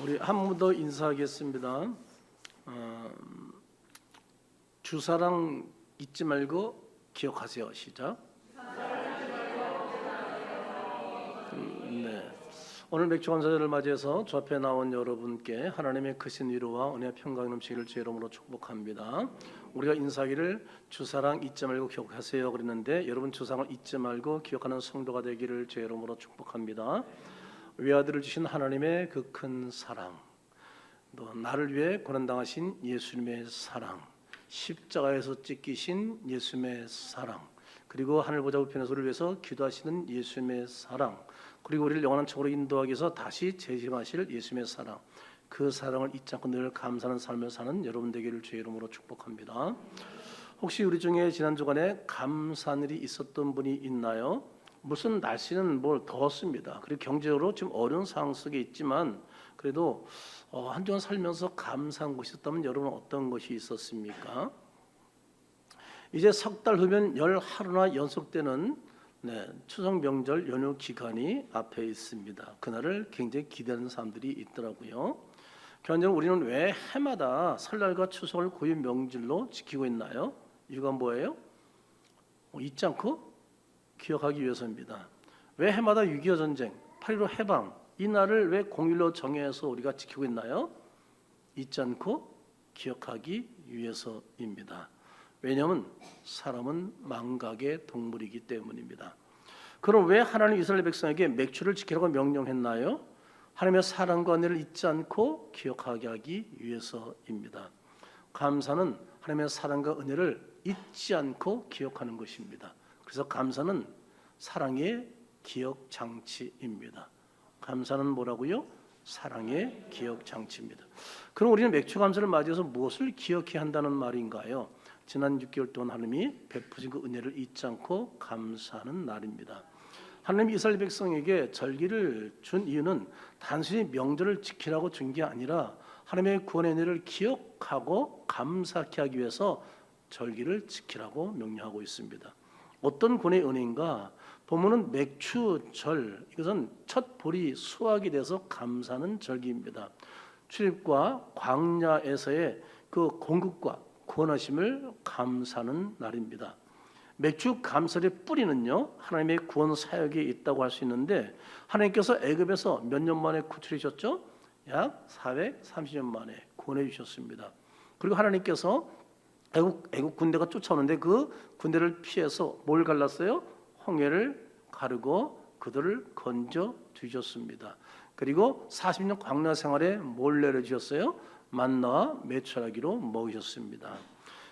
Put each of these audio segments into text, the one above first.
우리 한 번 더 인사하겠습니다. 주사랑 잊지 말고 기억하세요. 시작. 네. 오늘 맥주 감사절을 맞이해서 저 앞에 나온 여러분께 하나님의 크신 위로와 은혜와 평강이 넘치기를 주의 이름으로 축복합니다. 우리가 인사하기를 주사랑 잊지 말고 기억하세요 그랬는데 여러분 주상을 잊지 말고 기억하는 성도가 되기를 주의 이름으로 축복합니다. 외아들을 주신 하나님의 그 큰 사랑, 또 나를 위해 고난당하신 예수님의 사랑, 십자가에서 찢기신 예수님의 사랑, 그리고 하늘 보좌 우편에서 우리를 위해서 기도하시는 예수님의 사랑, 그리고 우리를 영원한 척으로 인도하기 위해서 다시 재림하실 예수님의 사랑, 그 사랑을 잊지 않고 늘 감사하는 삶을 사는 여러분 되기를 주의 이름으로 축복합니다. 혹시 우리 중에 지난 주간에 감사한 일이 있었던 분이 있나요? 무슨 날씨는 더웠습니다. 그리고 경제적으로 지금 어려운 상황 속에 있지만 그래도 한 주간 살면서 감사한 것이 있었다면 여러분은 어떤 것이 있었습니까? 이제 석 달 후면 열 하루나 연속되는 추석 명절 연휴 기간이 앞에 있습니다. 그날을 굉장히 기대하는 사람들이 있더라고요. 현재 우리는 왜 해마다 설날과 추석을 고유 명절로 지키고 있나요? 이유가 뭐예요? 잊지 않고 기억하기 위해서입니다. 왜 해마다 6.25 전쟁, 8.15 해방 이 날을 왜 공휴일로 정해서 우리가 지키고 있나요? 잊지 않고 기억하기 위해서입니다. 왜냐하면 사람은 망각의 동물이기 때문입니다. 그럼 왜 하나님 이스라엘 백성에게 맥주를 지키라고 명령했나요? 하나님의 사랑과 은혜를 잊지 않고 기억하게 하기 위해서입니다. 감사는 하나님의 사랑과 은혜를 잊지 않고 기억하는 것입니다. 그래서 감사는 사랑의 기억 장치입니다. 감사는 뭐라고요? 사랑의 기억 장치입니다. 그럼 우리는 맥주 감사를 맞이해서 무엇을 기억해야 한다는 말인가요? 지난 6개월 동안 하나님이 베푸신 그 은혜를 잊지 않고 감사하는 날입니다. 하나님이 이스라엘 백성에게 절기를 준 이유는 단순히 명절을 지키라고 준 게 아니라 하나님의 구원의 은혜를 기억하고 감사케 하기 위해서 절기를 지키라고 명령하고 있습니다. 어떤 구원의 은혜인가? 보면은 맥추절, 이것은 첫 보리 수확이 돼서 감사하는 절기입니다. 출입과 광야에서의 그 공급과 구원하심을 감사하는 날입니다. 맥주 감사의 뿌리는요 하나님의 구원 사역에 있다고 할 수 있는데 하나님께서 애굽에서 몇 년 만에 구출하셨죠? 약 430년 만에 구원해 주셨습니다. 그리고 하나님께서 애국 군대가 쫓아오는데 그 군대를 피해서 뭘 갈랐어요? 홍해를 가르고 그들을 건져 주셨습니다. 그리고 40년 광야 생활에 뭘 내려주셨어요? 만나와 메추라기로 먹이셨습니다.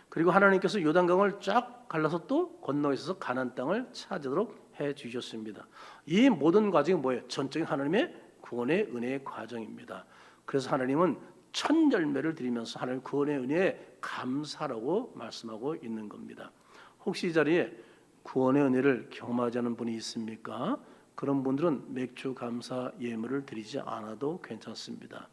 그리고 하나님께서 요단강을 쫙 갈라서 또 건너 있어서 가나안 땅을 찾도록 해 주셨습니다. 이 모든 과정이 뭐예요? 전적인 하나님의 구원의 은혜의 과정입니다. 그래서 하나님은 첫 열매를 드리면서 하나님 구원의 은혜에 감사라고 말씀하고 있는 겁니다. 혹시 이 자리에 구원의 은혜를 경험하지 않은 분이 있습니까? 그런 분들은 맥주 감사 예물을 드리지 않아도 괜찮습니다.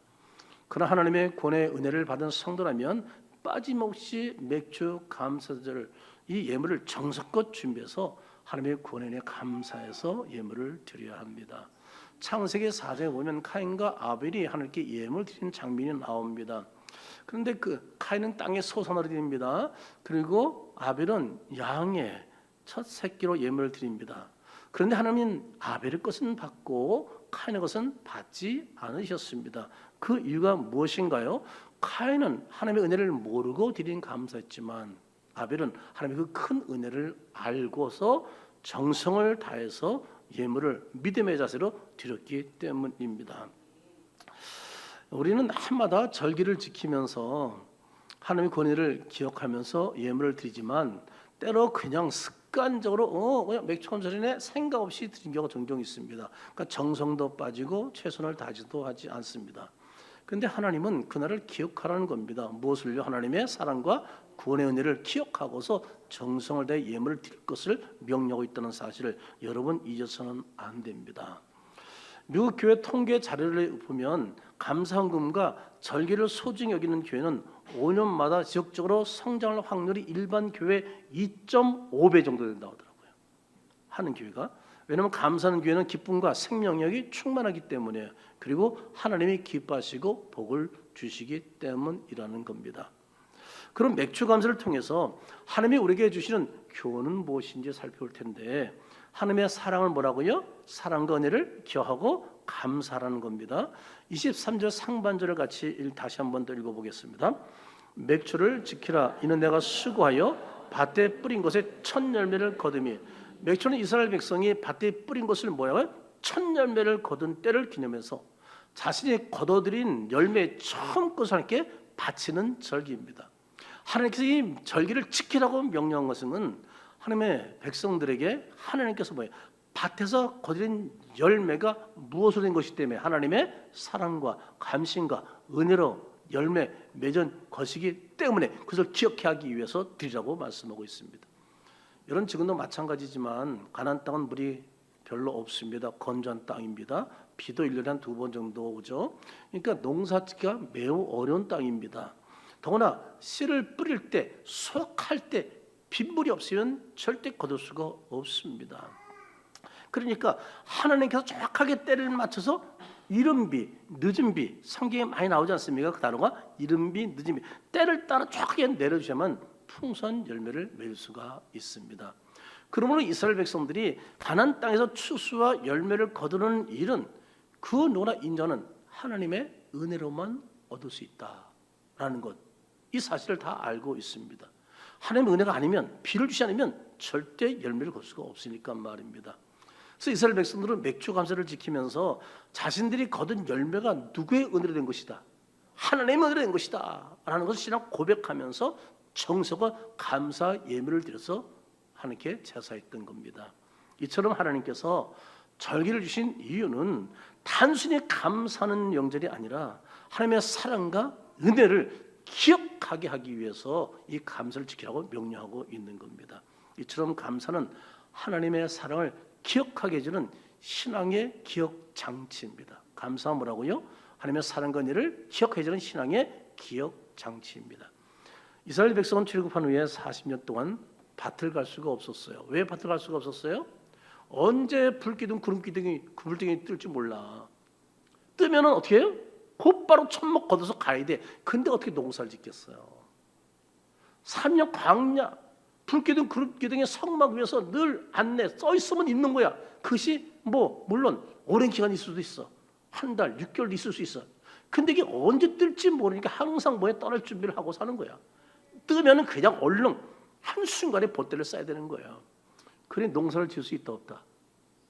그러나 하나님의 구원의 은혜를 받은 성도라면 빠짐없이 맥주 감사절 이 예물을 정성껏 준비해서 하나님의 구원의 은혜에 감사해서 예물을 드려야 합니다. 창세기 4장에 보면 카인과 아벨이 하나님께 예물 드리는 장면이 나옵니다. 그런데 그 카인은 땅에 소산을 드립니다. 그리고 아벨은 양의 첫 새끼로 예물을 드립니다. 그런데 하나님은 아벨의 것은 받고 카인의 것은 받지 않으셨습니다. 그 이유가 무엇인가요? 카인은 하나님의 은혜를 모르고 드린 감사했지만 아벨은 하나님의 그 큰 은혜를 알고서 정성을 다해서 예물을 믿음의 자세로 드렸기 때문입니다. 우리는 해마다 절기를 지키면서 하나님의 권위를 기억하면서 예물을 드리지만 때로 그냥 습관적으로 그냥 맥주 감사절에 생각 없이 드린 경우가 종종 있습니다. 그러니까 정성도 빠지고 최선을 다하지도 하지 않습니다. 그런데 하나님은 그날을 기억하라는 겁니다. 무엇을요? 하나님의 사랑과 구원의 은혜를 기억하고서 정성을 다해 예물을 드릴 것을 명령하고 있다는 사실을 여러분 잊어서는 안 됩니다. 미국 교회 통계 자료를 보면 감사헌금과 절기를 소중히 여기는 교회는 5년마다 지역적으로 성장할 확률이 일반 교회 2.5배 정도 된다고 하더라고요. 하는 교회가 왜냐하면 감사하는 교회는 기쁨과 생명력이 충만하기 때문에, 그리고 하나님이 기뻐하시고 복을 주시기 때문이라는 겁니다. 그럼 맥주 감사를 통해서 하나님이 우리에게 주시는 교훈은 무엇인지 살펴볼 텐데, 하나님의 사랑을 뭐라고요? 사랑과 은혜를 기억하고 감사라는 겁니다. 23절 상반절을 같이 다시 한번 더 읽어보겠습니다. 맥주를 지키라. 이는 내가 수고하여 밭에 뿌린 것에 첫 열매를 거두미. 맥주는 이스라엘 백성이 밭에 뿌린 것을 뭐라고요? 첫 열매를 거둔 때를 기념해서 자신이 거둬들인 열매의 처음 것을 하나님께 바치는 절기입니다. 하나님께서 이 절기를 지키라고 명령한 것은 하나님의 백성들에게 하나님께서 뭐예요? 밭에서 거두린 열매가 무엇으로 된 것이기 때문에 하나님의 사랑과 감신과 은혜로 열매 맺은 것이기 때문에 그것을 기억해 하기 위해서 드리라고 말씀하고 있습니다. 이런 지금도 마찬가지지만 가나안 땅은 물이 별로 없습니다. 건조한 땅입니다. 비도 1년에 한 2번 정도 오죠. 그러니까 농사짓기가 매우 어려운 땅입니다. 더구나 씨를 뿌릴 때, 수확할 때 빗물이 없으면 절대 거둘 수가 없습니다. 그러니까 하나님께서 정확하게 때를 맞춰서 이른 비, 늦은 비, 성경에 많이 나오지 않습니까? 그 단어가 이른 비, 늦은 비, 때를 따라 정확하게 내려주셔야만 풍성한 열매를 맺을 수가 있습니다. 그러므로 이스라엘 백성들이 가나안 땅에서 추수와 열매를 거두는 일은 그 누구나 인정하는 하나님의 은혜로만 얻을 수 있다라는 것, 이 사실을 다 알고 있습니다. 하나님의 은혜가 아니면, 비를 주시 않으면 절대 열매를 거둘 수가 없으니까 말입니다. 그래서 이스라엘 백성들은 맥주 감사를 지키면서 자신들이 거둔 열매가 누구의 은혜로 된 것이다, 하나님의 은혜로 된 것이다 라는 것을 신앙 고백하면서 정성과 감사 예물을 드려서 하나님께 제사했던 겁니다. 이처럼 하나님께서 절기를 주신 이유는 단순히 감사하는 명절이 아니라 하나님의 사랑과 은혜를 기억하게 하기 위해서 이 감사를 지키라고 명령하고 있는 겁니다. 이처럼 감사는 하나님의 사랑을 기억하게 해주는 신앙의 기억 장치입니다. 감사는 뭐라고요? 하나님의 사랑과 은혜를 기억해 주는 신앙의 기억 장치입니다. 이스라엘 백성은 출애굽한 후에 40년 동안 밭을 갈 수가 없었어요. 왜 밭을 갈 수가 없었어요? 언제 불기둥 구름기둥이 뜰지 몰라. 뜨면은 어떻게 해요? 곧바로 천목 걷어서 가야 돼. 근데 어떻게 농사를 짓겠어요? 3년 광야, 불기둥 구름기둥의 성막 위에서 늘 안내 써 있으면 있는 거야. 그것이 뭐 물론 오랜 기간이 있을 수도 있어. 한 달, 6개월도 있을 수 있어. 근데 이게 언제 뜰지 모르니까 항상 뭐에 떠날 준비를 하고 사는 거야. 뜨면은 그냥 얼른 한순간에 보태를 써야 되는 거예요. 그래 농사를 지을 수 있다 없다?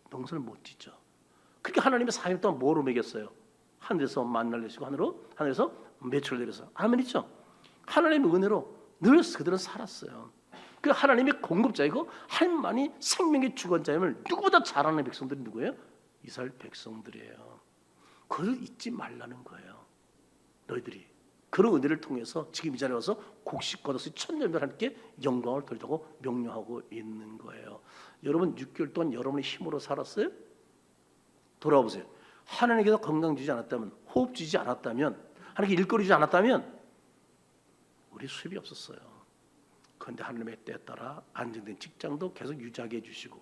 농사를 못 짓죠. 그렇게 하나님의 4년 동안 뭐로 먹였어요? 하늘에서 만나를 내시고 하늘에서 매출을 내려서. 아멘 있죠? 하나님의 은혜로 늘 그들은 살았어요. 그 하나님의 공급자이고 하나님만이 생명의 주권자임을 누구보다 잘 아는 백성들이 누구예요? 이스라엘 백성들이에요. 그걸 잊지 말라는 거예요. 너희들이 그런 은혜를 통해서 지금 이 자리에 와서 곡식 걷어서 천년별 하나님께 영광을 돌리라고 명령하고 있는 거예요. 여러분 6개월 동안 여러분의 힘으로 살았어요? 돌아보세요. 하나님께서 건강 주지 않았다면, 호흡 주지 않았다면, 하나님께 일거리 주지 않았다면 우리 수입이 없었어요. 그런데 하나님의 때에 따라 안정된 직장도 계속 유지하게 해주시고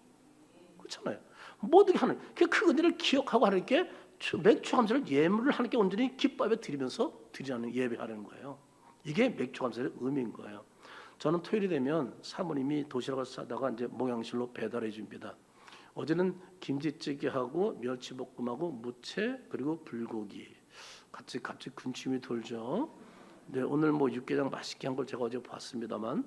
그렇잖아요. 모든 게 하나님. 그 은혜를 기억하고 하나님께 맥주 감사를 예물을 하나님께 온전히 기뻐하며 드리면서 드리라는 예배하는 거예요. 이게 맥주 감사의 의미인 거예요. 저는 토요일이 되면 사모님이 도시락을 싸다가 이제 목양실로 배달해 줍니다. 어제는 김치찌개하고 멸치볶음하고 무채 그리고 불고기 같이 군침이 돌죠. 네, 오늘 뭐 육개장 맛있게 한 걸 제가 어제 봤습니다만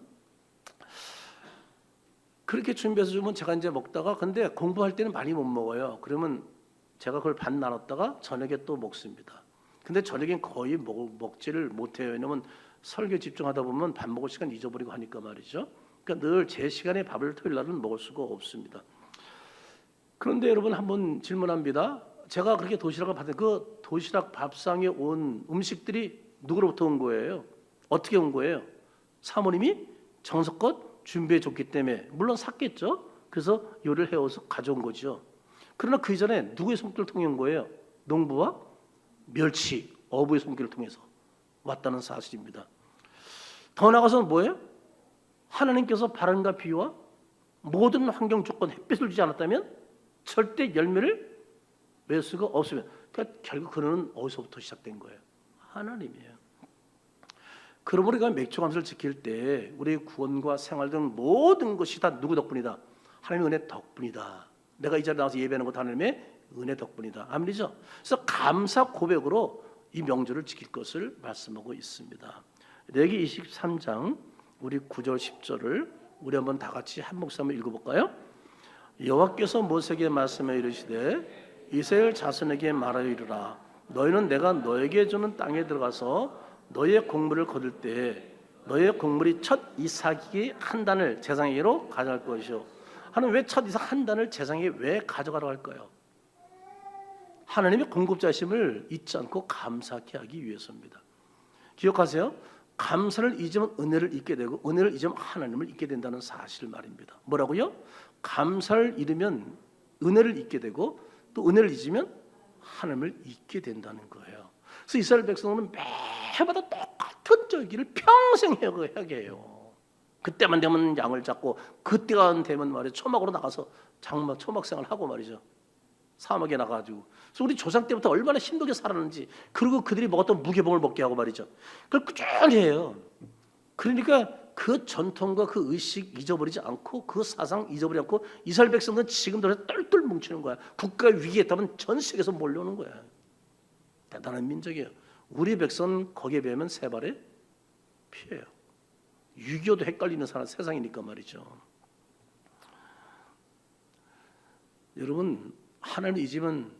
그렇게 준비해서 주면 제가 이제 먹다가 근데 공부할 때는 많이 못 먹어요. 그러면 제가 그걸 반 나눴다가 저녁에 또 먹습니다. 근데 저녁엔 거의 먹지를 못해요. 왜냐면 설교 집중하다 보면 밥 먹을 시간 잊어버리고 하니까 말이죠. 그러니까 늘 제 시간에 밥을 토요일 날은 먹을 수가 없습니다. 그런데 여러분 한번 질문합니다. 제가 그렇게 도시락을 받은 그 도시락 밥상에 온 음식들이 누구로부터 온 거예요? 어떻게 온 거예요? 사모님이 정성껏 준비해 줬기 때문에 물론 샀겠죠. 그래서 요리를 해와서 가져온 거죠. 그러나 그 이전에 누구의 손길을 통해 온 거예요? 농부와 멸치, 어부의 손길을 통해서 왔다는 사실입니다. 더 나아가서는 뭐예요? 하나님께서 바람과 비와 모든 환경 조건 햇빛을 주지 않았다면 절대 열매를 맺을 수가 없으면, 그러니까 결국 근원은 어디서부터 시작된 거예요? 하나님이에요. 그러므로 우리가 맥주감사를 지킬 때 우리의 구원과 생활 등 모든 것이 다 누구 덕분이다? 하나님의 은혜 덕분이다. 내가 이 자리에 나와서 예배하는 것도 하나님의 은혜 덕분이다. 아멘이죠? 그래서 감사 고백으로 이 명절을 지킬 것을 말씀하고 있습니다. 레위기 23장 우리 9절 10절을 우리 한번 다 같이 한 목소리 한번 읽어볼까요? 여호와께서 모세에게 말씀해 이르시되 이스라엘 자손에게 말하여 이르라. 너희는 내가 너에게 주는 땅에 들어가서 너희의 곡물을 거둘 때 너희의 곡물이 첫 이삭이 한 단을 제사장에게로 가져갈 것이요. 하나님 왜 첫 이삭 한 단을 제사장에게 왜 가져가라고 할까요? 하나님의 공급자심을 잊지 않고 감사하게 하기 위해서입니다. 기억하세요. 감사를 잊으면 은혜를 잊게 되고 은혜를 잊으면 하나님을 잊게 된다는 사실 말입니다. 뭐라고요? 감사를 잃으면 은혜를 잊게 되고 또 은혜를 잊으면 하나님을 잊게 된다는 거예요. 그래서 이스라엘 백성은 매해마다 똑같은 저기를 평생 하게 해요. 그때만 되면 양을 잡고 그때가 되면 말이죠. 초막으로 나가서 초막 생활을 하고 말이죠. 사막에 나가가지고. 그래서 우리 조상 때부터 얼마나 힘들게 살았는지, 그리고 그들이 먹었던 무교봉을 먹게 하고 말이죠. 그걸 꾸준히 해요. 그러니까 그 전통과 그 의식 잊어버리지 않고 그 사상 잊어버리지 않고 이스라엘 백성들은 지금도 똘똘 뭉치는 거야. 국가 위기에 있다면 전 세계에서 몰려오는 거야. 대단한 민족이에요. 우리 백성은 거기에 비하면 세 발의 피해요. 6.25도 헷갈리는 세상이니까 말이죠. 여러분, 하나님을 잊으면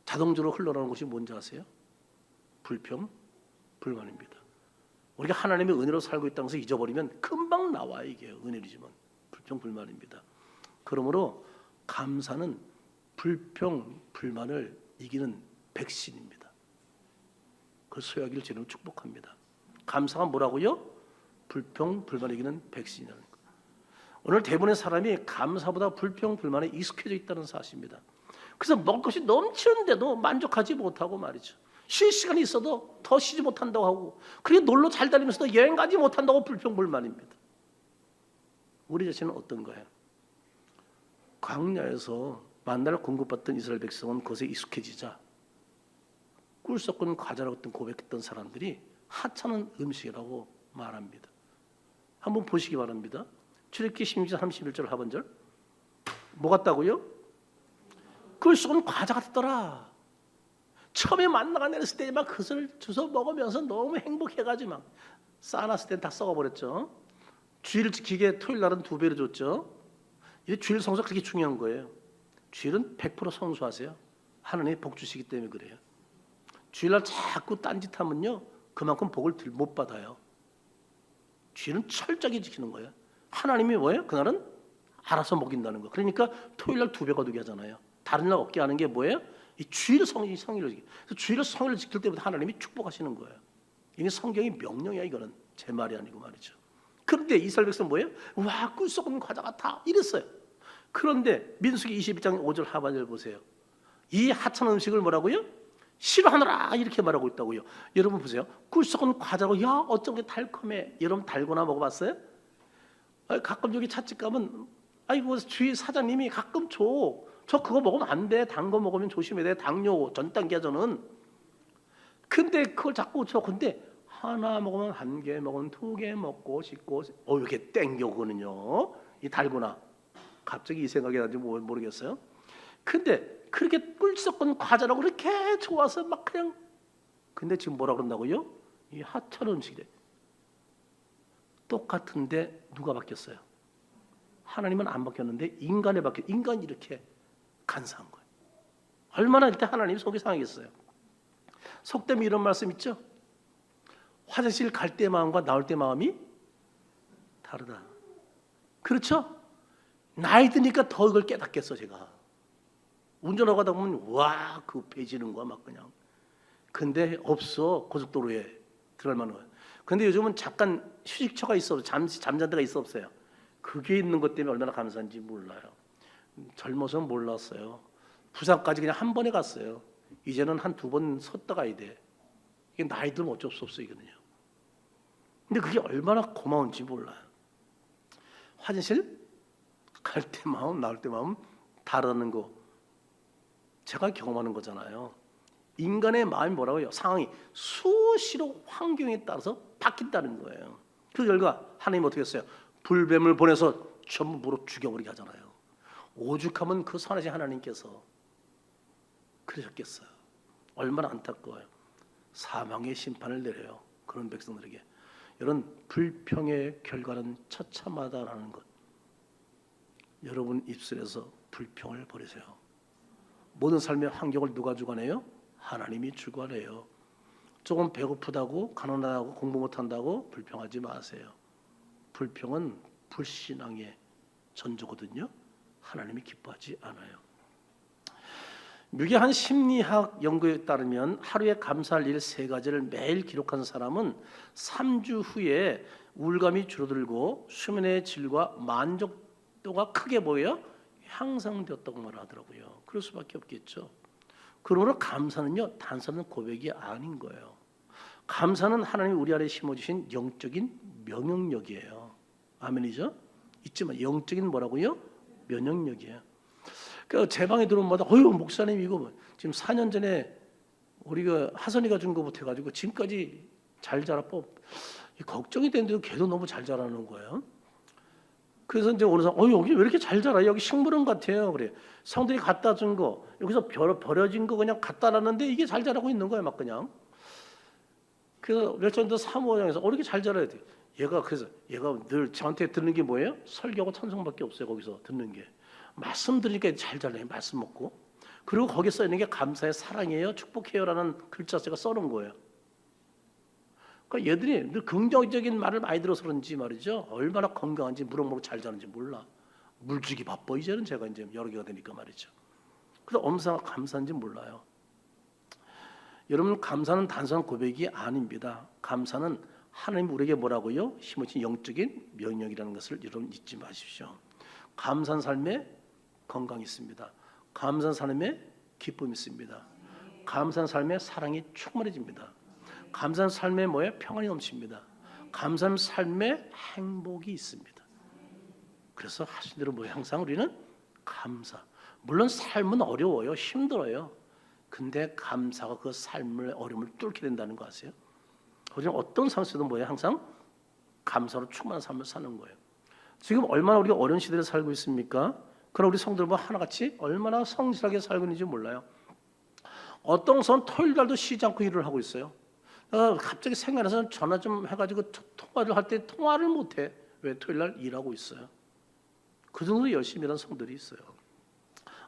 자동적으로 흘러나오는 것이 뭔지 아세요? 불평, 불만입니다. 우리가 하나님의 은혜로 살고 있다는 것을 잊어버리면 금방 나와 이게 은혜이지만 불평, 불만입니다. 그러므로 감사는 불평, 불만을 이기는 백신입니다. 그 소유하기를 주님은 축복합니다. 감사가 뭐라고요? 불평, 불만을 이기는 백신이라는 거. 오늘 대부분의 사람이 감사보다 불평, 불만에 익숙해져 있다는 사실입니다. 그래서 먹을 것이 넘치는데도 만족하지 못하고 말이죠. 쉴 시간이 있어도 더 쉬지 못한다고 하고, 그리고 놀러 잘 다니면서도 여행 가지 못한다고 불평, 불만입니다. 우리 자신은 어떤 거예요? 광야에서 만나를 공급받던 이스라엘 백성은 그것에 익숙해지자 꿀 섞은 과자라고 고백했던 사람들이 하찮은 음식이라고 말합니다. 한번 보시기 바랍니다. 출애굽기 16장 31절 하반절. 뭐 같다고요? 꿀 섞은 과자 같더라. 처음에 만나가 내렸을 때 막 그것을 주워 먹으면서 너무 행복해가지고 막 쌓아놨을 땐 다 썩어버렸죠. 주일을 지키게 토요일 날은 2배로 줬죠. 이 주일 성수가 그렇게 중요한 거예요. 주일은 100% 성수하세요. 하나님이 복 주시기 때문에 그래요. 주일날 자꾸 딴짓하면요 그만큼 복을 못 받아요. 주일은 철저하게 지키는 거예요. 하나님이 뭐예요? 그날은 알아서 먹인다는 거. 그러니까 토요일날 2배 거두게 하잖아요. 다른 날 없게 하는 게 뭐예요? 이 주일 성일을 지키. 주일을 성일을 지킬 때부터 하나님이 축복하시는 거예요. 이게 성경의 명령이야. 이거는 제 말이 아니고 말이죠. 그런데 이스라엘 백성은 뭐예요? 와, 꿀 썩은 과자 같아 이랬어요. 그런데 민수기 22장 5절 하반절 보세요. 이 하찮은 음식을 뭐라고요? 싫어하느라 이렇게 말하고 있다고요. 여러분 보세요. 꿀 썩은 과자고 야 어쩜 게 달콤해. 여러분 달고나 먹어봤어요? 가끔 여기 찻집 가면 아이고 주위 사장님이 가끔 저 그거 먹으면 안 돼. 단 거 먹으면 조심해야 돼. 당뇨 전 단계야 저는. 근데 그걸 자꾸 근데 하나 먹으면 1개 먹으면 2개 먹고 싶고 이렇게 땡겨거든요. 이 달고나. 갑자기 이 생각이 나는지 모르겠어요. 근데 그렇게 꿀 섞은 과자라고 그렇게 좋아서 막 그냥. 근데 지금 뭐라 그런다고요? 이 하찮은 음식이래. 똑같은데 누가 바뀌었어요? 하나님은 안 바뀌었는데 인간이 인간이 이렇게 간사한 거예요. 얼마나 이때 하나님 속이 상하겠어요. 속되면 이런 말씀 있죠? 화장실 갈 때 마음과 나올 때 마음이 다르다. 그렇죠? 나이 드니까 더 이걸 깨닫겠어 제가. 운전하고 가다 보면 와 급해지는 거야 막 그냥. 근데 없어 고속도로에 들어갈 만한 거야. 근데 요즘은 잠깐 휴식처가 있어 잠시 잠잔 데가 있어 없어요. 그게 있는 것 때문에 얼마나 감사한지 몰라요. 젊어서는 몰랐어요. 부산까지 그냥 한 번에 갔어요. 이제는 한 2번 섰다 가야 돼. 이게 나이 들면 어쩔 수 없어 이거는요. 근데 그게 얼마나 고마운지 몰라요. 화장실 갈 때 마음 나올 때 마음 다르다는 거 제가 경험하는 거잖아요. 인간의 마음이 뭐라고요? 상황이 수시로 환경에 따라서 바뀐다는 거예요. 그 결과 하나님 어떻게 했어요? 불뱀을 보내서 전부 물어 죽여버리게 하잖아요. 오죽하면 그 선하신 하나님께서 그러셨겠어요. 얼마나 안타까워요. 사망의 심판을 내려요. 그런 백성들에게. 이런 불평의 결과는 처참하다라는 것. 여러분 입술에서 불평을 버리세요. 모든 삶의 환경을 누가 주관해요? 하나님이 주관해요. 조금 배고프다고 가난하다고 공부 못한다고 불평하지 마세요. 불평은 불신앙의 전조거든요. 하나님이 기뻐하지 않아요. 미국의 한 심리학 연구에 따르면 하루에 감사할 일 3가지를 매일 기록한 사람은 3주 후에 우울감이 줄어들고 수면의 질과 만족도가 크게 향상되었다고 말하더라고요. 그럴 수밖에 없겠죠. 그러므로 감사는요, 단순한 고백이 아닌 거예요. 감사는 하나님이 우리 안에 심어주신 영적인 면역력이에요. 아멘이죠? 있지만 영적인 뭐라고요? 면역력이에요. 그 제 방에 들어오면 마다 어휴 목사님 이거 지금 4년 전에 우리가 하선이가 준 거부터 해가지고 지금까지 잘 자랐고 걱정이 되는데도 계속 너무 잘 자라는 거예요. 그래서 이제 어느 사람 여기 왜 이렇게 잘 자라? 여기 식물원 같아요. 그래. 성들이 갖다 준 거 여기서 버려진 거 그냥 갖다 놨는데 이게 잘 자라고 있는 거야 막 그냥. 그래서 멸전도 사무장에서 이렇게 잘 자라야 돼. 얘가 늘 저한테 듣는 게 뭐예요? 설교하고 찬송밖에 없어요. 거기서 듣는 게. 말씀 들으니까 잘 자라요. 말씀 먹고. 그리고 거기에 써 있는 게 감사의 사랑이에요. 축복해요라는 글자 제가 써놓은 거예요. 그러니까 얘들이 늘 긍정적인 말을 많이 들어서 그런지 말이죠. 얼마나 건강한지 무럭무럭 잘 자는지 몰라. 물 주기 바빠 이제는 제가 이제 여러 개가 되니까 말이죠. 그래서 엄사가 감사한지 몰라요. 여러분 감사는 단순한 고백이 아닙니다. 감사는 하나님 우리에게 뭐라고요? 심어진 영적인 명령이라는 것을 여러분 잊지 마십시오. 감사한 삶에 건강이 있습니다. 감사한 삶에 기쁨이 있습니다. 감사한 삶에 사랑이 충만해집니다. 감사한 삶에 평안이 넘칩니다. 감사한 삶에 행복이 있습니다. 그래서 하신 대로 항상 우리는 감사. 물론 삶은 어려워요. 힘들어요. 근데 감사가 그 삶의 어려움을 뚫게 된다는 거 아세요? 우리는 어떤 상황에서도 항상 감사로 충만한 삶을 사는 거예요. 지금 얼마나 우리가 어려운 시대에 살고 있습니까? 그러나 우리 성도들과 하나같이 얼마나 성실하게 살고 있는지 몰라요. 어떤 선 토요일 날도 쉬지 않고 일을 하고 있어요. 갑자기 생각나서 전화 좀 해가지고 통화를 할 때 통화를 못해. 왜? 토요일 날 일하고 있어요. 그 정도로 열심히 일하는 성들이 있어요.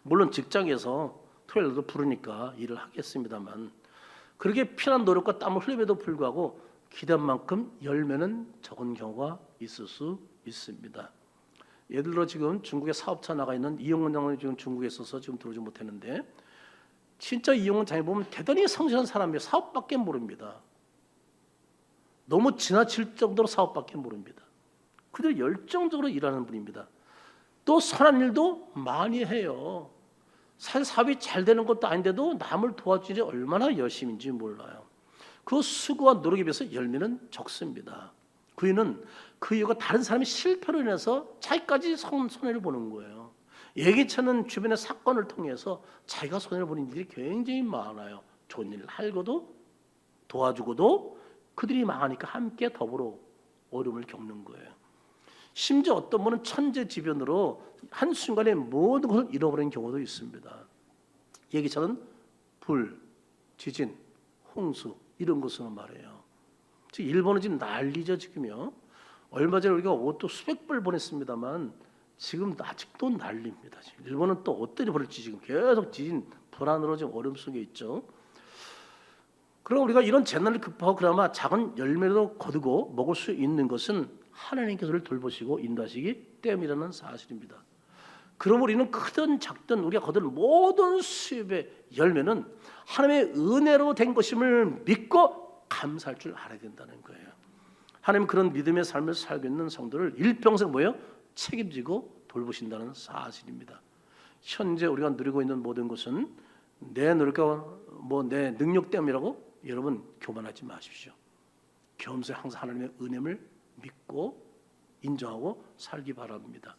물론 직장에서 토요일 날도 부르니까 일을 하겠습니다만 그렇게 피난 노력과 땀을 흘림에도 불구하고 기대한 만큼 열매는 적은 경우가 있을 수 있습니다. 예를 들어 지금 중국에 사업차 나가 있는 이용원 장관이 지금 중국에 있어서 지금 들어오지 못했는데 진짜 이용원 장관이 보면 대단히 성실한 사람이에요. 사업밖에 모릅니다. 너무 지나칠 정도로 사업밖에 모릅니다. 그대로 열정적으로 일하는 분입니다. 또 선한 일도 많이 해요. 사실 사업이 잘 되는 것도 아닌데도 남을 도와주지 얼마나 열심인지 몰라요. 그 수고와 노력에 비해서 열매는 적습니다. 그 이유가 다른 사람의 실패로 인해서 자기까지 손해를 보는 거예요. 예기치 않은 주변의 사건을 통해서 자기가 손해를 보는 일이 굉장히 많아요. 좋은 일을 하고도 도와주고도 그들이 망하니까 함께 더불어 어려움을 겪는 거예요. 심지어 어떤 분은 천재지변으로 한순간에 모든 것을 잃어버리는 경우도 있습니다. 예기치 않은 불, 지진, 홍수 이런 것으로 말해요. 지금 일본은 지금 난리죠 지금요. 얼마 전에 우리가 옷도 수백 벌 보냈습니다만 지금 아직도 난리입니다. 지금 일본은 또 어떻게 벌일지 지금 계속 지진 불안으로 지금 어려움 속에 있죠. 그럼 우리가 이런 재난을 극복하고 그나마 작은 열매도 거두고 먹을 수 있는 것은 하나님께서 우리를 돌보시고 인도하시기 때문이라는 사실입니다. 그럼 우리는 크든 작든 우리가 거둘 모든 수입의 열매는 하나님의 은혜로 된 것임을 믿고 감사할 줄 알아야 된다는 거예요. 하나님은 그런 믿음의 삶을 살고 있는 성도를 일평생 책임지고 돌보신다는 사실입니다. 현재 우리가 누리고 있는 모든 것은 내 노력과 내 능력 때문이라고 여러분 교만하지 마십시오. 겸손히 항상 하나님의 은혜를 믿고 인정하고 살기 바랍니다.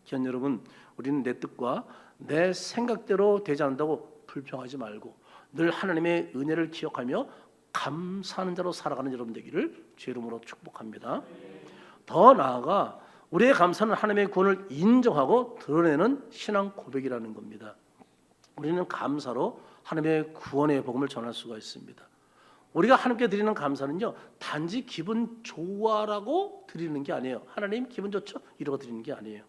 현 여러분, 우리는 내 뜻과 내 생각대로 되지 않는다고 불평하지 말고 늘 하나님의 은혜를 기억하며 감사하는 자로 살아가는 여러분 되기를 주 이름으로 축복합니다. 더 나아가 우리의 감사는 하나님의 구원을 인정하고 드러내는 신앙 고백이라는 겁니다. 우리는 감사로 하나님의 구원의 복음을 전할 수가 있습니다. 우리가 하나님께 드리는 감사는요, 단지 기분 좋아라고 드리는 게 아니에요. 하나님 기분 좋죠? 이러고 드리는 게 아니에요.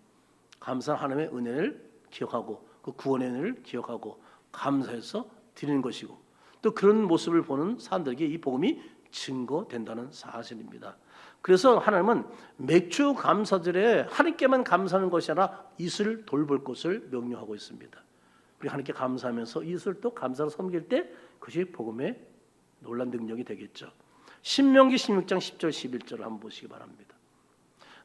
감사는 하나님의 은혜를 기억하고 그 구원의 은혜를 기억하고 감사해서 드리는 것이고, 또 그런 모습을 보는 사람들에게 이 복음이 증거된다는 사실입니다. 그래서 하나님은 맥주 감사절에 하나님께만 감사하는 것이 아니라 이웃을 돌볼 것을 명령하고 있습니다. 우리 하나님께 감사하면서 이웃을 또 감사로 섬길 때 그것이 복음의 놀라운 능력이 되겠죠. 신명기 16장 10절 11절을 한번 보시기 바랍니다.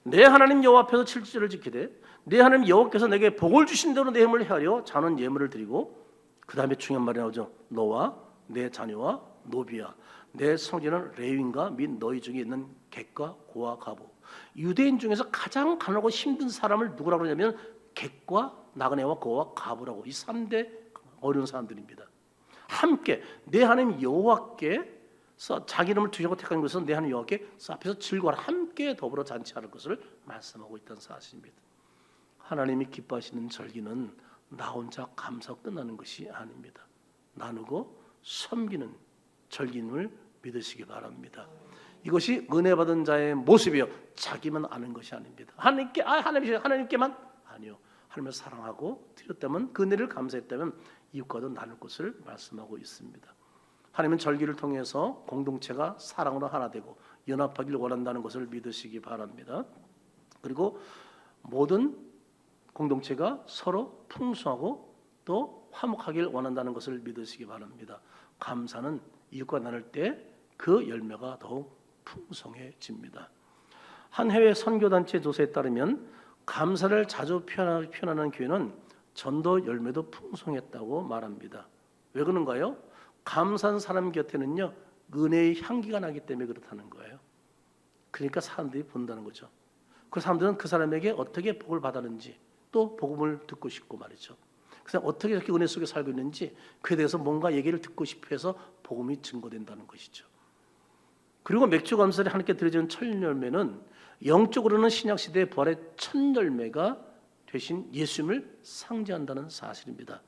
내 하나님 여호와 앞에서 7절을 지키되 내 하나님 여호와께서 내게 복을 주신 대로 내 힘을 헤아려 자는 예물을 드리고, 그 다음에 중요한 말이 나오죠. 너와 내 자녀와 노비야 내 성전은 레위인과 및 너희 중에 있는 객과 고와 가부. 유대인 중에서 가장 가난하고 힘든 사람을 누구라고 하냐면 객과 나그네와 고와 가부라고, 이 3대 어려운 사람들입니다. 함께 내 하나님 여호와께서 자기 이름을 두려고 택한 것은 내 하나님 여호와께 앞에서 즐거워라, 함께 더불어 잔치하는 것을 말씀하고 있다는 사실입니다. 하나님이 기뻐하시는 절기는 나 혼자 감사하고 끝나는 것이 아닙니다. 나누고 섬기는 절기임을 믿으시기 바랍니다. 이것이 은혜 받은 자의 모습이요, 자기만 아는 것이 아닙니다. 하나님께만 아니요, 하나님을 사랑하고 드렸다면, 그 은혜를 감사했다면 이웃과도 나눌 것을 말씀하고 있습니다. 하나님은 절기를 통해서 공동체가 사랑으로 하나 되고 연합하기를 원한다는 것을 믿으시기 바랍니다. 그리고 모든 공동체가 서로 풍성하고 또 화목하길 원한다는 것을 믿으시기 바랍니다. 감사는 이웃과 나눌 때 그 열매가 더욱 풍성해집니다. 한 해외 선교단체 조사에 따르면 감사를 자주 표현하는 교회는 전도 열매도 풍성했다고 말합니다. 왜 그런가요? 감사한 사람 곁에는요, 은혜의 향기가 나기 때문에 그렇다는 거예요. 그러니까 사람들이 본다는 거죠. 그 사람들은 그 사람에게 어떻게 복을 받았는지, 또 복음을 듣고 싶고 말이죠. 그래서 어떻게 이렇게 은혜 속에 살고 있는지 그에 대해서 뭔가 얘기를 듣고 싶어 해서 복음이 증거된다는 것이죠. 그리고 맥주 감사절에 하나님께 드려지는 첫 열매는 영적으로는 신약시대의 부활의 첫 열매가 되신 예수님을 상징한다는 사실입니다.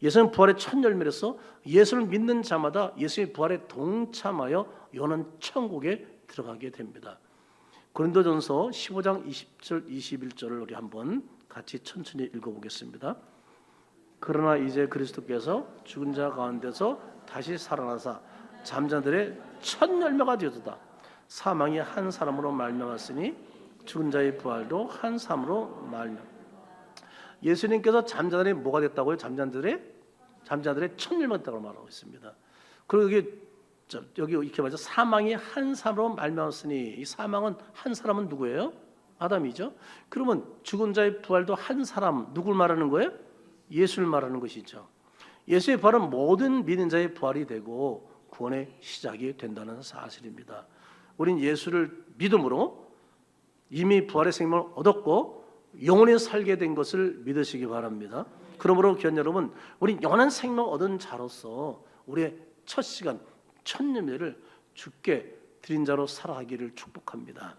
예수는 부활의 첫 열매로서 예수를 믿는 자마다 예수의 부활에 동참하여 영원한 천국에 들어가게 됩니다. 고린도전서 15장 20절 21절을 우리 한번 같이 천천히 읽어보겠습니다. 그러나 이제 그리스도께서 죽은 자 가운데서 다시 살아나사 잠자들의 첫 열매가 되었다. 사망이 한 사람으로 말미암았으니 죽은 자의 부활도 한 사람으로 말미암. 예수님께서 잠자들의 뭐가 됐다고요? 잠자들의 첫 열매가 됐다고 말하고 있습니다. 그리고 여기 이렇게 말하죠. 사망이 한 사람으로 말미암았으니, 이 사망은 한 사람은 누구예요? 아담이죠. 그러면 죽은 자의 부활도 한 사람, 누굴 말하는 거예요? 예수를 말하는 것이죠. 예수의 부활은 모든 믿는 자의 부활이 되고 구원의 시작이 된다는 사실입니다. 우린 예수를 믿음으로 이미 부활의 생명을 얻었고 영원히 살게 된 것을 믿으시기 바랍니다. 그러므로 귀한 여러분, 우린 영원한 생명을 얻은 자로서 우리의 첫 시간, 첫 열매를 주께 드린 자로 살아가기를 축복합니다.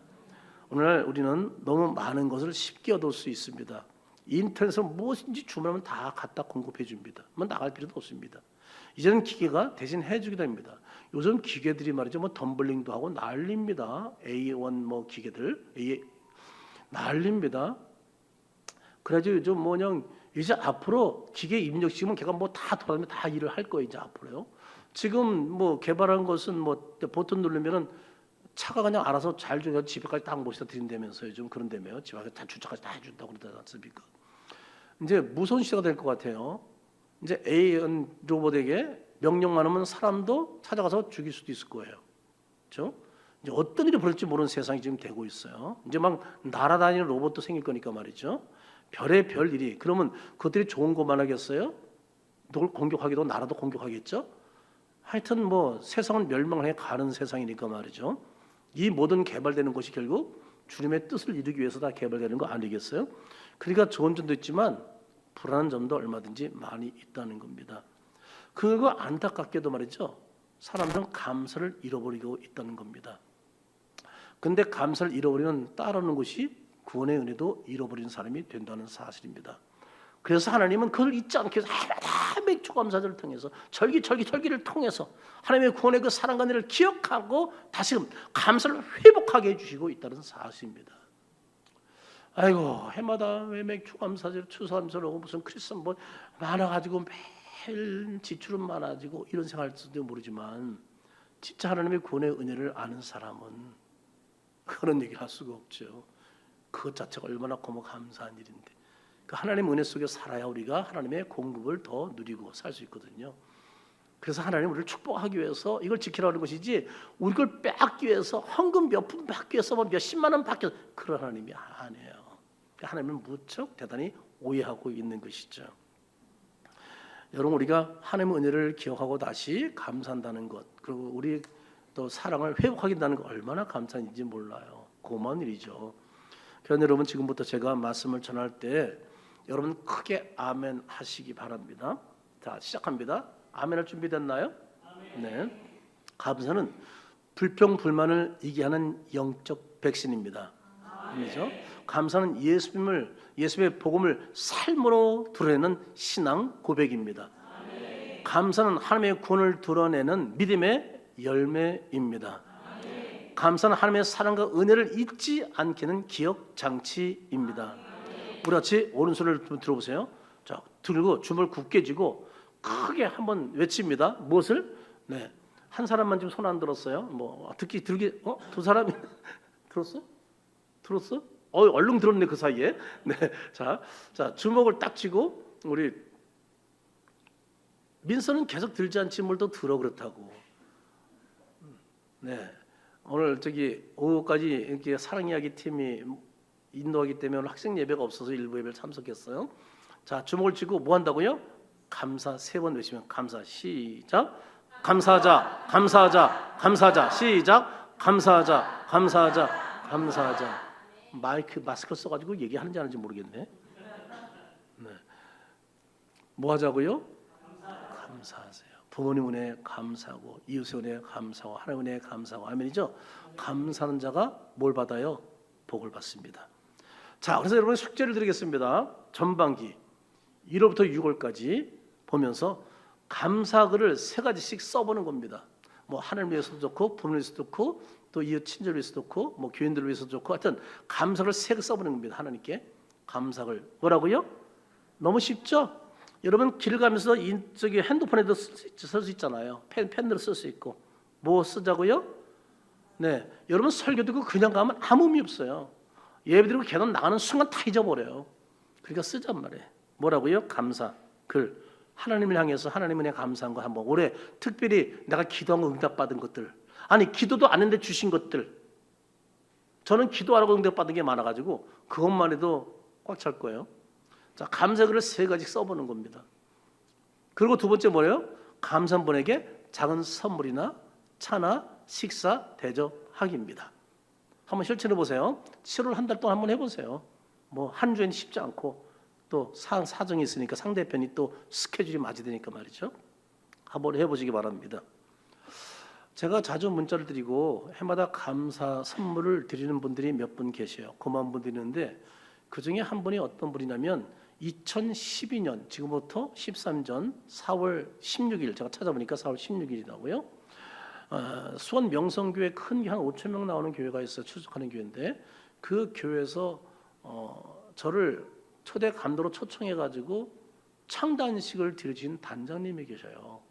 오늘날 우리는 너무 많은 것을 쉽게 얻을 수 있습니다. 인터넷에서 무엇인지 주문하면 다 갖다 공급해 줍니다. 뭐 나갈 필요도 없습니다. 이제는 기계가 대신 해주기도 합니다. 요즘 기계들이 말이죠, 뭐 덤블링도 하고 난립니다. A1 뭐 기계들 난립니다. 그래가지고 요즘 뭐냐, 이제 앞으로 기계 입력시키면 걔가 뭐 다 돌아다니면 다 일을 할 거예요. 이제 앞으로요. 지금 뭐 개발한 것은 뭐 버튼 누르면은 차가 그냥 알아서 잘 주면 집에까지 딱 모시다 드린다면서요. 좀 그런다며요. 집 앞에 다 주차까지 다 해준다고 그러지 않습니까? 이제 무서운 시대가 될 것 같아요. 이제 AI 로봇에게 명령만 하면 사람도 찾아가서 죽일 수도 있을 거예요. 그렇죠? 이제 어떤 일이 벌어질지 모르는 세상이 지금 되고 있어요. 이제 막 날아다니는 로봇도 생길 거니까 말이죠. 별의 별 일이, 그러면 그것들이 좋은 것만 하겠어요? 누굴 공격하기도 나라도 공격하겠죠? 하여튼 뭐 세상은 멸망해 가는 세상이니까 말이죠. 이 모든 개발되는 것이 결국 주님의 뜻을 이루기 위해서 다 개발되는 거 아니겠어요? 그러니까 좋은 점도 있지만 불안한 점도 얼마든지 많이 있다는 겁니다. 그거 안타깝게도 말이죠. 사람들은 감사를 잃어버리고 있다는 겁니다. 근데 감사를 잃어버리면 따르는 것이 구원의 은혜도 잃어버린 사람이 된다는 사실입니다. 그래서 하나님은 그걸 잊지 않게 해서 해마다 맥주감사절을 통해서 절기를 통해서 하나님의 구원의 그 사랑과 은혜를 기억하고 다시금 감사를 회복하게 해주시고 있다는 사실입니다. 아이고 해마다 왜 맥주감사절 추수감사절하고 무슨 크리스마스 뭐 많아가지고 매일 지출은 많아지고 이런 생각할지도 모르지만 진짜 하나님의 구원의 은혜를 아는 사람은 그런 얘기를 할 수가 없죠. 그것 자체가 얼마나 고마 감사한 일인데 그 하나님의 은혜 속에 살아야 우리가 하나님의 공급을 더 누리고 살 수 있거든요. 그래서 하나님 우리를 축복하기 위해서 이걸 지키라는 것이지 우리 걸 빼앗기 위해서 헌금 몇 푼 받기 위해서 몇십만 원 받기 위해서 그런 하나님이 아니에요. 하나님은 무척 대단히 오해하고 있는 것이죠. 여러분 우리가 하나님의 은혜를 기억하고 다시 감사한다는 것 그리고 우리 또 사랑을 회복하겠다는 것 얼마나 감사한 일인지 몰라요. 고마운 일이죠. 그러나 여러분 지금부터 제가 말씀을 전할 때 여러분 크게 아멘 하시기 바랍니다. 자 시작합니다. 아멘 할 준비됐나요? 아멘. 네. 감사는 불평 불만을 이기하는 영적 백신입니다. 아멘이죠. 감사는 예수님의 복음을 삶으로 드러내는 신앙 고백입니다. 아멘. 감사는 하나님의 구원을 드러내는 믿음의 열매입니다. 아멘. 감사는 하나님의 사랑과 은혜를 잊지 않게 하는 기억 장치입니다. 아멘. 우리 같이 오른손을 들어보세요. 자, 들고 주먹을 굳게 쥐고 크게 한번 외칩니다. 무엇을? 네, 한 사람만 지금 손 안 들었어요. 뭐 들기 두 사람이 들었어? 들었어? 얼른 들었네 그 사이에. 네, 자 주먹을 딱 쥐고 우리 민서는 계속 들지 않지 뭘 또 들어 그렇다고. 네, 오늘 오후까지 이렇게 사랑 이야기 팀이 인도하기 때문에 오늘 학생 예배가 없어서 일부 예배를 참석했어요. 자 주먹을 쥐고 뭐 한다고요? 감사 3번 외치면 감사 시작. 감사하자 시작. 감사하자. 마스크 써가지고 얘기하는지 안 하는지 모르겠네. 네. 뭐 하자고요? 감사하세요. 부모님 은혜에 감사하고 이웃의 은혜에 감사하고 하나님 은혜에 감사하고 아멘이죠. 감사하는 자가 뭘 받아요? 복을 받습니다. 자, 그래서 여러분 숙제를 드리겠습니다. 전반기 1월부터 6월까지 보면서 감사글을 3가지씩 써보는 겁니다. 뭐 하나님 위해서도 좋고 부모님 위해서도 좋고 또 이웃 친절 위해서도 좋고 뭐 교인들 위해서도 좋고 하여튼 감사를 3개 써보는 겁니다. 하나님께 감사글 뭐라고요? 너무 쉽죠? 여러분 길 가면서 핸드폰에도 쓸 수 있잖아요. 펜으로 쓸 수 있고 뭐 쓰자고요? 네, 여러분 설교 듣고 그냥 가면 아무 의미 없어요. 예배드리고 계단 나가는 순간 다 잊어버려요. 그러니까 쓰잔 말이에요. 뭐라고요? 감사 글 하나님을 향해서 하나님 은혜 감사한 거 한번 올해 특별히 내가 기도한 거 응답받은 것들 아니 기도도 안 했는데 주신 것들 저는 기도하라고 응답받은 게 많아가지고 그것만 해도 꽉 찰 거예요. 자 감사글을 3가지 써보는 겁니다. 그리고 두 번째 뭐예요? 감사한 분에게 작은 선물이나 차나 식사 대접하기입니다. 한번 실천해 보세요. 7월 한 달 동안 한번 해보세요. 뭐 한 주엔 쉽지 않고 또 사정이 있으니까 상대편이 또 스케줄이 맞이되니까 말이죠. 한번 해보시기 바랍니다. 제가 자주 문자를 드리고 해마다 감사 선물을 드리는 분들이 몇 분 계셔요. 고마운 분들이 있는데 그중에 한 분이 어떤 분이냐면 2012년 지금부터 13전 4월 16일 제가 찾아보니까 4월 16일이라고요. 수원 명성교회 큰 게 한 5천 명 나오는 교회가 있어요. 출석하는 교회인데 그 교회에서 저를 초대 감독으로 초청해가지고 창단식을 드려주신 단장님이 계셔요.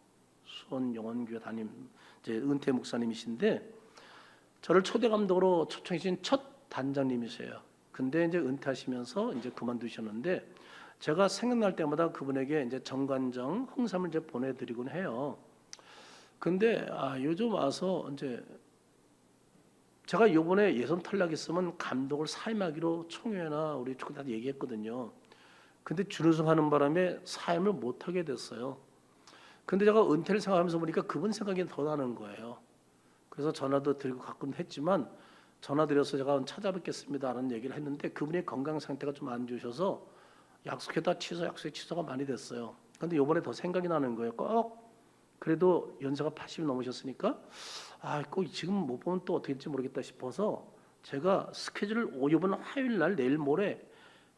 수원 영원교회 담임 이제 은퇴 목사님이신데 저를 초대 감독으로 초청해주신 첫 단장님이세요. 근데 이제 은퇴하시면서 이제 그만두셨는데 제가 생각날 때마다 그분에게 이제 정관정 홍삼을 이제 보내드리곤 해요. 근데 요즘 와서 이제 제가 요번에 예선 탈락했으면 감독을 사임하기로 총회나 우리 다 얘기했거든요. 근데 준우승하는 바람에 사임을 못하게 됐어요. 근데 제가 은퇴를 생각하면서 보니까 그분 생각이 더 나는 거예요. 그래서 전화도 드리고 가끔 했지만 전화드려서 제가 찾아뵙겠습니다라는 얘기를 했는데 그분의 건강 상태가 좀 안 좋으셔서 약속했다 약속이 취소가 많이 됐어요. 근데 이번에 더 생각이 나는 거예요. 꼭 그래도 연세가 80이 넘으셨으니까 꼭 지금 못 보면 또 어떻게 될지 모르겠다 싶어서 제가 스케줄을 이번 화요일 날 내일 모레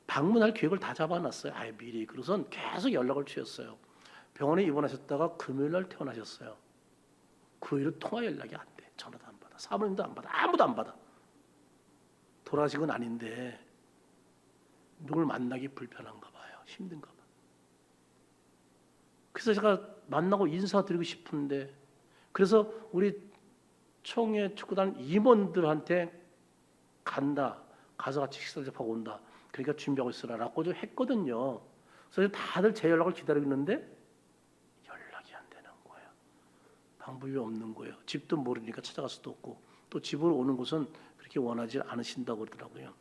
방문할 계획을 다 잡아놨어요. 미리. 그래서 계속 연락을 취했어요. 병원에 입원하셨다가 금요일 날 퇴원하셨어요. 그 이후로 통화 연락이 안 돼. 전화도 안 받아. 사모님도 안 받아. 아무도 안 받아. 돌아가신 건 아닌데 누굴 만나기 불편한가 봐요. 힘든가 봐. 그래서 제가 만나고 인사드리고 싶은데 그래서 우리 총회 축구단 임원들한테 간다. 가서 같이 식사 접하고 온다. 그러니까 준비하고 있으라라고 좀 했거든요. 그래서 다들 제 연락을 기다리고 있는데 연락이 안 되는 거예요. 방법이 없는 거예요. 집도 모르니까 찾아갈 수도 없고 또 집으로 오는 곳은 그렇게 원하지 않으신다고 그러더라고요.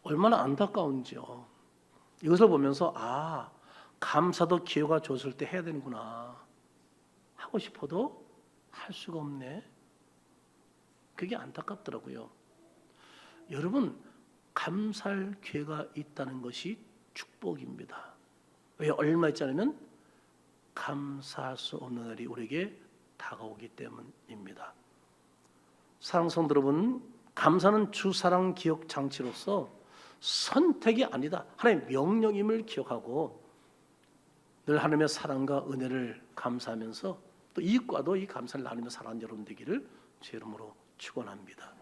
얼마나 안타까운지요. 이것을 보면서 감사도 기회가 줬을 때 해야 되는구나. 하고 싶어도 할 수가 없네. 그게 안타깝더라고요. 여러분 감사할 기회가 있다는 것이 축복입니다. 왜 얼마 있지 않으면 감사할 수 없는 날이 우리에게 다가오기 때문입니다. 사랑하는 성도 여러분, 감사는 주 사랑 기억 장치로서 선택이 아니다. 하나님의 명령임을 기억하고 늘 하나님의 사랑과 은혜를 감사하면서 또 이웃과도 이 감사를 나누며 살아가는 여러분 되기를 제 이름으로 축원합니다.